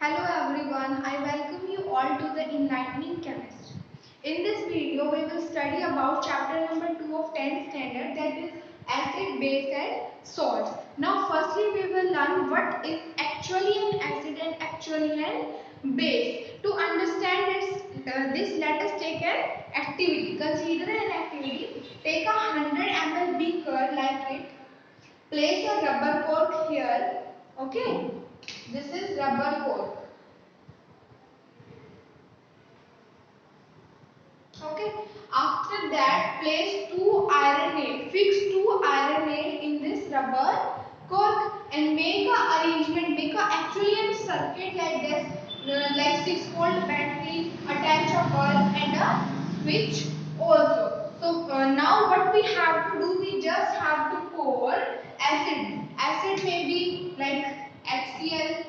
Hello everyone, I welcome you all to the Enlightening Chemist. In this video, we will study about chapter number 2 of 10th standard, that is acid, base and salts. Now firstly we will learn what is actually an acid and actually an base. To understand this, let us take an activity. Consider an activity. Take a 100 ml beaker like it. Place a rubber cork here. Okay. This is rubber cork. Okay. After that, place fix two iron nail in this rubber cork and make a arrangement, make a actually a circuit like this, like 6-volt battery, attach a bulb and a switch also. So now what we have to do, we just have to pour acid. Acid may be like HCl,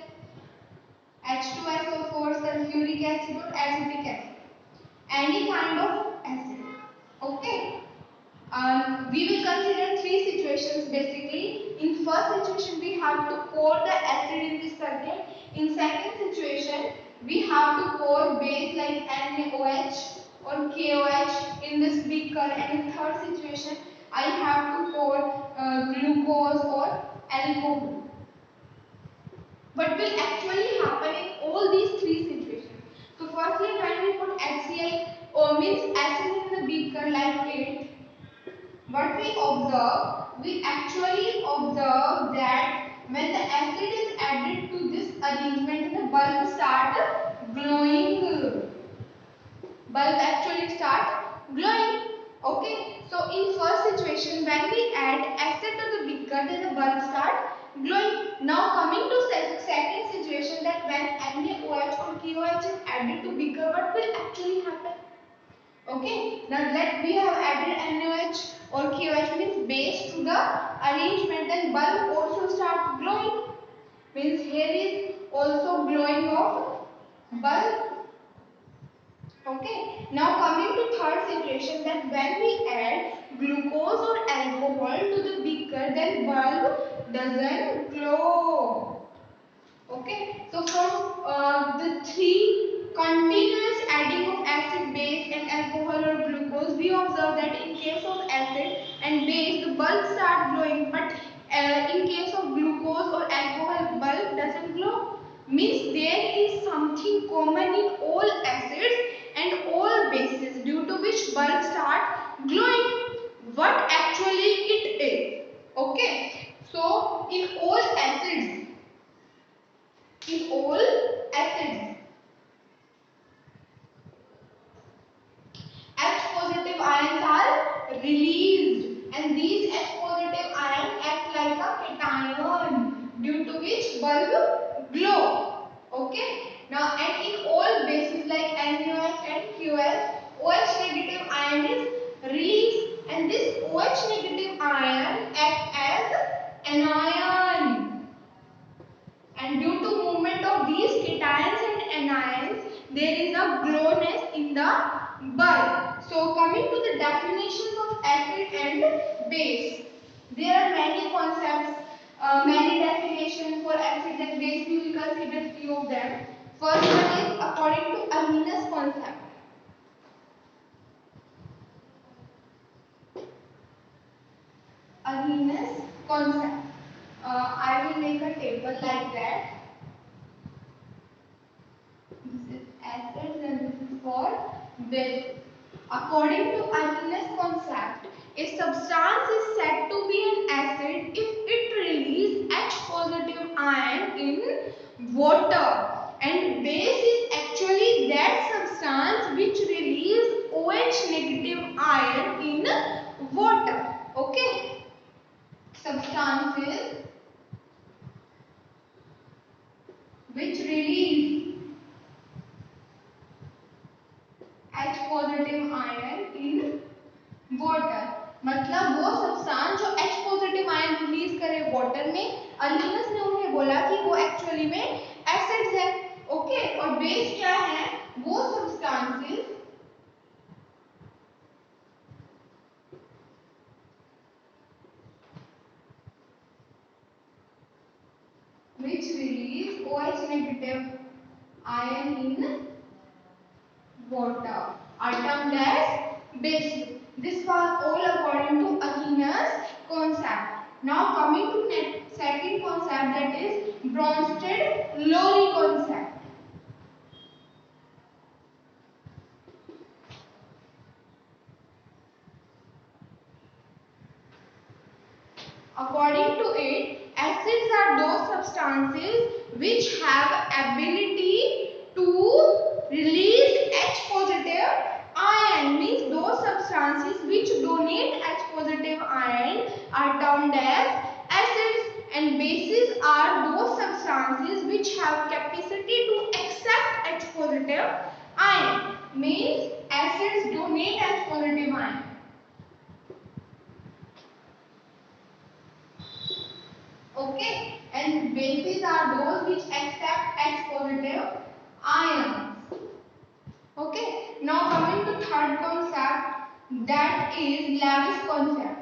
H2SO4, sulfuric acid or acetic acid. Any kind of acid. Okay. We will consider three situations basically. In first situation, we have to pour the acid in this circuit. In second situation, we have to pour base like NaOH or KOH in this beaker. And in third situation, I have to pour glucose or alcohol. What will actually happen in all these three situations? So firstly, when we put HCl or means acid in the beaker like it, what we actually observe that when the acid is added to this arrangement, the bulb start glowing. Bulb actually start glowing. Okay. So in first situation, when we add acid to the beaker, then the bulb start glowing. Now coming to second situation, that when NaOH or KOH is added to beaker, what will actually happen? Okay. Now let we have added NaOH or KOH means base to the arrangement, then bulb also start glowing. Means here is also glowing of bulb. Okay. Now coming to third situation, that when we add glucose or alcohol to the beaker, then bulb doesn't glow. Okay. So from the three continuous adding of acid, base and alcohol or glucose, we observe that in case of acid and base, the bulb start glowing, but in case of glucose or alcohol, bulb doesn't glow. Means there is something common in all acids and all bases due to which bulb start glowing. What actually it is? Okay. So in all acids, H positive ions are released, and these H positive ions act like a cation due to which bulb glow. Okay. Now and in all bases like NaOH and QS, OH negative ion is released, and this OH negative ion act as anion. And due to movement of these cations and anions, there is a glowness in the bulb. So coming to the definitions of acid and base, there are many concepts, many definitions for acid and base. We will consider few of them. First one is according to Arrhenius concept. Arrhenius concept. I will make a table like that. This is acids and this is for base. According to Arrhenius concept, a substance is said to be an acid if it releases H positive ion in water, and base is actually that substance which releases OH negative ion in water. Okay. Substances which release H positive ion in water, मतलब वो substance जो H positive ion release करे water में, अर्लिनस ने उन्हें बोला कि वो एक्चुअली में एसिड्स है. ओके. और बेस क्या है? वो substances which release OH negative ion in water are termed as bases. This was all according to Arrhenius concept. Now coming to second concept, that is Bronsted-Lowry concept. According to it, acids are those substances which have ability to release H positive ion. Means those substances which donate H positive ion are termed as acids, and bases are those substances which have capacity to accept H positive ion. Means acids donate H positive ion. Okay, and bases are those which accept H positive ions. Okay, now coming to third concept, that is Lewis concept.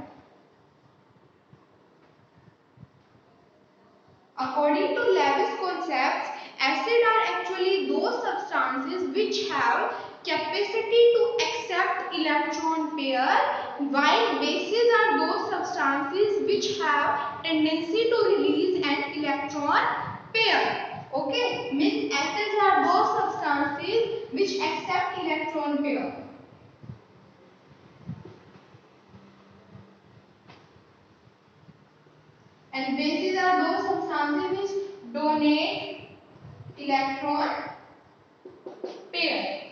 According to Lewis concepts, acids are actually those substances which have capacity to accept electron pair, while bases are those substances which have tendency to release an electron pair. Okay, means acids are those substances which accept electron pair. And bases are those substances which donate electron pair.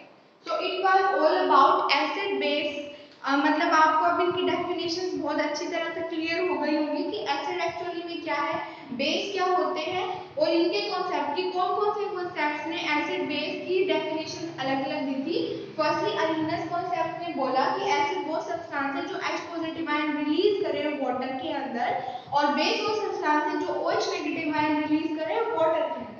So it was all about acid base. मतलब आपको अब इनकी definitions बहुत अच्छी तरह से clear हो गई होंगी कि एसिड एक्चुअली में क्या है, बेस क्या होते हैं, और इनके कॉन्सेप्ट की कौन-कौन से कॉन्सेप्ट्स ने एसिड बेस की डेफिनेशन अलग-अलग दी थी. फर्स्टली अरेनियस कॉन्सेप्ट ने बोला कि एसिड वो सब्सटेंस है जो H पॉजिटिव आयन रिलीज करे वाटर के अंदर, और बेस वो सब्सटेंस है जो OH नेगेटिव आयन रिलीज करे वाटर के अंदर.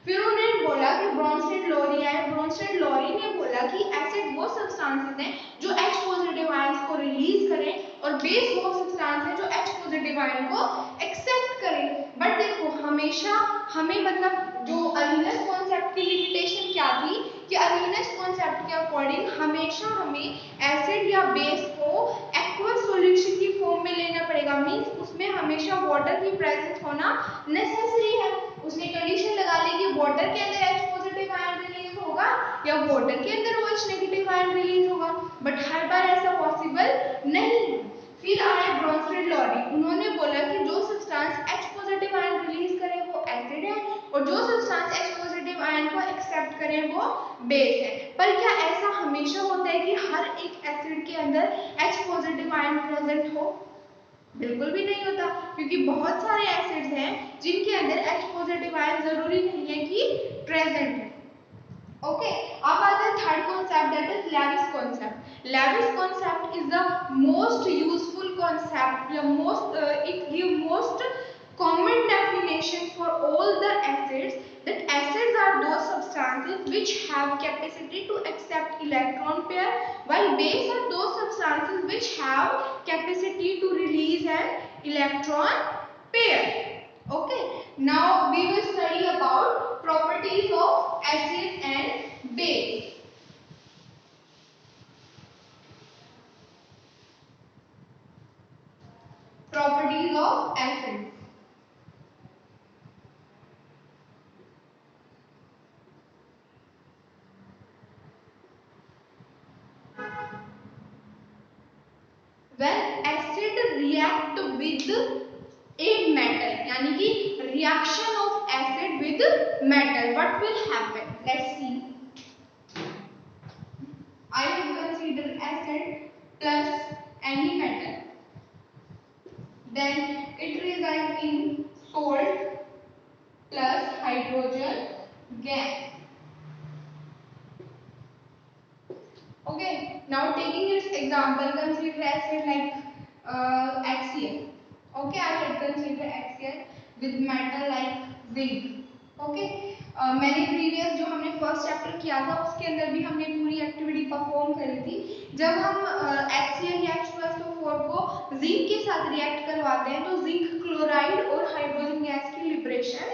फिर उन्होंने बोला कि ब्रॉन्स्टेड-लॉरी है. ब्रॉन्स्टेड-लॉरी ने बोला कि एसिड वो सब्सटेंसेस हैं जो H पॉजिटिव आयंस को रिलीज करें, और बेस वो सब्सटेंस है जो H पॉजिटिव आयन को एक्सेप्ट करें. बट देखो हमेशा हमें मतलब जो अरेनियस कॉन्सेप्ट की लिमिटेशन क्या थी कि अरेनियस कॉन्सेप्ट के अकॉर्डिंग हमेशा हमें एसिड या बेस को एक्वस सॉल्यूशन की फॉर्म में लेना पड़ेगा. मींस उसमें हमेशा वाटर की प्रेजेंस होना नेसेसरी है. उसने कंडीशन लगा ली कि वाटर के अंदर H पॉजिटिव आयन रिलीज होगा या वाटर के अंदर OH नेगेटिव आयन रिलीज होगा, बट हर बार ऐसा पॉसिबल नहीं है. फिर आए ब्रॉन्स्टेड-लॉरी. उन्होंने बोला कि जो substance H positive ion release करे वो एसिड है, और जो सब्सटेंस H पॉजिटिव आयन को एक्सेप्ट करे वो बेस है. पर क्या ऐसा हमेशा होता है कि हर एक एसिड के अंदर H पॉजिटिव आयन प्रेजेंट हो? बिल्कुल भी नहीं होता, क्योंकि बहुत सारे एसिड्स हैं जिनके अंदर H पॉजिटिव आयन जरूरी नहीं है कि प्रेजेंट है. ओके, अब आता है third concept, that is Lewis concept. Lewis concept is the most useful concept, या most it give most common definition for all the acids, that acids are those substances which have capacity to accept electron pair, while base are those substances which have capacity to release an electron pair. Okay, now we will study about properties of acid and base. Properties of acids. When acid react with a metal, यानी कि reaction of acid with metal, what will happen? Let's see. I will consider acid plus any metal. Then it results in salt plus hydrogen gas. Okay, now taking its example, consider acid like HCl. Okay, I will consider HCl with metal like zinc. Okay, मैंने previous जो हमने first chapter किया था उसके अंदर भी हमने पूरी एक्टिविटी परफॉर्म करी थी. जब हम HCl या H2SO4 को जिंक के साथ रिएक्ट करवाते हैं तो जिंक क्लोराइड और हाइड्रोजन गैस की लिबरेशन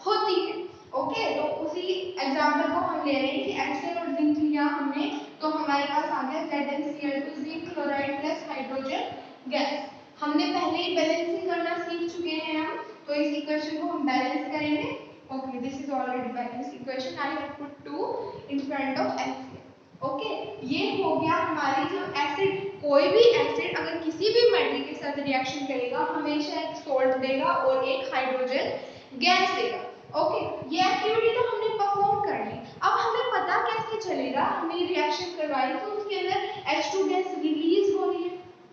होती है. ओके, तो उसी एग्जांपल एग्जाम्पल हम ले रहे हैं कि HCl और जिंक लिया हमने, तो हमारे पास आ गया ZnCl2 zinc chloride plus hydrogen gas. हमने पहले ही बैलेंसिंग करना सीख चुके हैं हम, तो इस इक्वेशन को हम बैलेंस करेंगे। Okay, this is already balance equation, I have put 2 in front of HCl। Okay, ये हो गया हमारी जो एसिड, कोई भी एसिड अगर किसी भी मेटल के साथ रिएक्शन करेगा हमेशा एक सोल्ट देगा और एक हाइड्रोजन गैस देगा। ओके, ये एक्टिविटी तो हमने परफॉर्म कर ली। अब हमें पता कैसे चलेगा, हमने रिएक्शन करवाई तो उसके अंदर H2 गैस रिलीज हो रही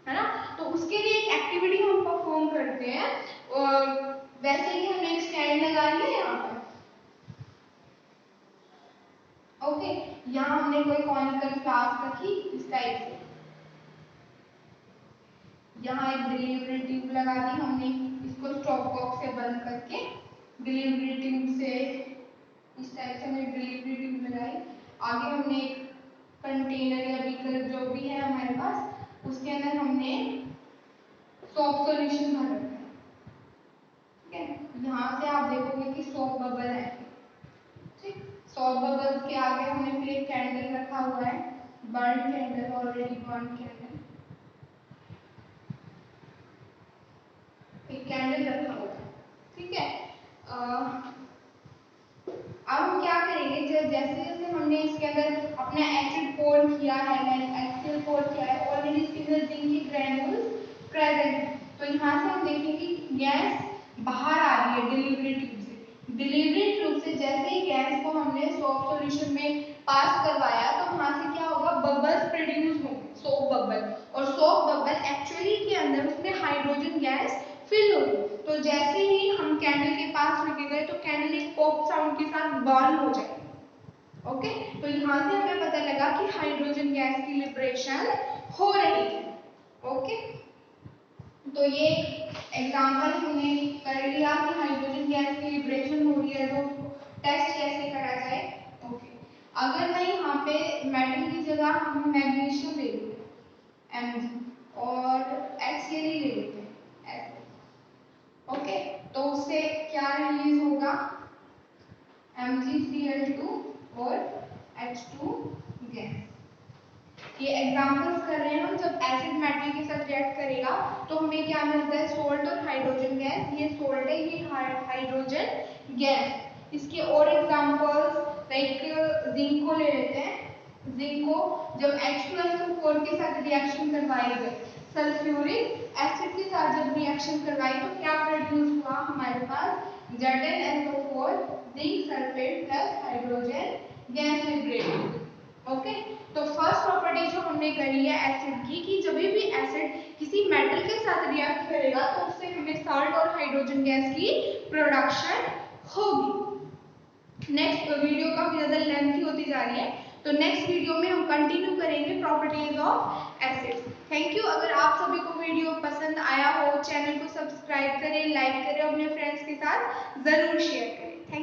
है ना, तो उसके लिए एक एक्टिविटी हम परफॉर्म करते हैं। और वैसे ही हमने एक स्टैंड लगा लिया यहाँ पर। ओके, यहाँ हमने कोई कॉनिकल फ्लास्क रखी इस टाइप से, यहाँ एक डिलीवरी ट्यूब लगा दी हमने, इसको स्टॉप कॉक से बंद करके डिलीवरी ट्यूब से इस टाइप से हमने डिलीवरी ट्यूब लगाई। आगे हमने एक कंटेनर या बीकर जो भी है हमारे पास, उसके अंदर हमने सोप सॉल्यूशन भर रखा है। ठीक है, यहाँ से आप देखोगे कि सोप बबल है। ठीक, सोप बबल के आगे हमने फिर एक कैंडल रखा हुआ है, burn candle, already burn candle, एक कैंडल रखा हुआ है। ठीक है, अब हम क्या करेंगे, जैसे जैसे हमने इसके अंदर अपना एसिड पोर किया है, लाइक HCl पोर किया है, ऑलरेडी इसके अंदर जिंक की ग्रैन्यूल्स प्रेजेंट है, तो यहाँ से हम देखेंगे कि गैस बाहर आ रही है डिलीवरी ट्यूब से। डिलीवरी ट्यूब से जैसे ही गैस को हमने सोप सॉल्यूशन में पास करवाया तो वहाँ से क्या होगा, बबल्स प्रोड्यूस होंगे, सोप बबल, और सोप बबल एक्चुअली के अंदर उसमें हाइड्रोजन गैस फिल होगी। तो जैसे ही हम कैंडल के पास लेके गए तो कैंडल एक पॉप साउंड के साथ बर्न हो जाएगी। ओके, तो यहाँ से हमें पता लगा कि हाइड्रोजन गैस की लिबरेशन हो रही है। ओके, तो ये एग्जांपल हमने कर लिया कि हाइड्रोजन गैस की लिबरेशन हो रही है, तो टेस्ट कैसे करा जाए। ओके, अगर मैं यहाँ पे मेटल की जगह हम मैग्नीशियम ले लेते हैं Mg और HCl ले लेते हैं ऐसे। ओके, तो उससे क्या रिलीज होगा, MgCl2 और H2 गैस। ये एग्जांपल्स कर रहे हैं हम, जब एसिड मेटल के साथ रिएक्ट करेगा तो हमें क्या मिलता है, सोल्ट और हाइड्रोजन गैस। ये सोल्ट है, ये हाइड्रोजन गैस। इसके और एग्जांपल्स लाइक जिंक को ले लेते हैं। जिंक को जब H2SO4 के साथ रिएक्शन करवाई गई, सल्फ्यूरिक एसिड के साथ जब रिएक्शन करवाई तो क्या प्रोड्यूस हुआ हमारे पास, ZnSO4 zinc sulphate plus hydrogen gas liberated. Okay, तो फर्स्ट प्रॉपर्टी जो हमने करी है एसिड की, कि जब भी एसिड किसी मेटल के साथ रिएक्ट करेगा तो उससे हमें साल्ट और हाइड्रोजन गैस की प्रोडक्शन होगी। नेक्स्ट वीडियो काफी ज्यादा लेंथी होती जा रही है, तो नेक्स्ट वीडियो में हम कंटिन्यू करेंगे properties of acids. Thank you. अगर आप सभी को वीडियो पसंद आया हो, चैनल को सब्सक्राइब करें, लाइक करें, अपने फ्रेंड्स के साथ जरूर शेयर करें। थैंक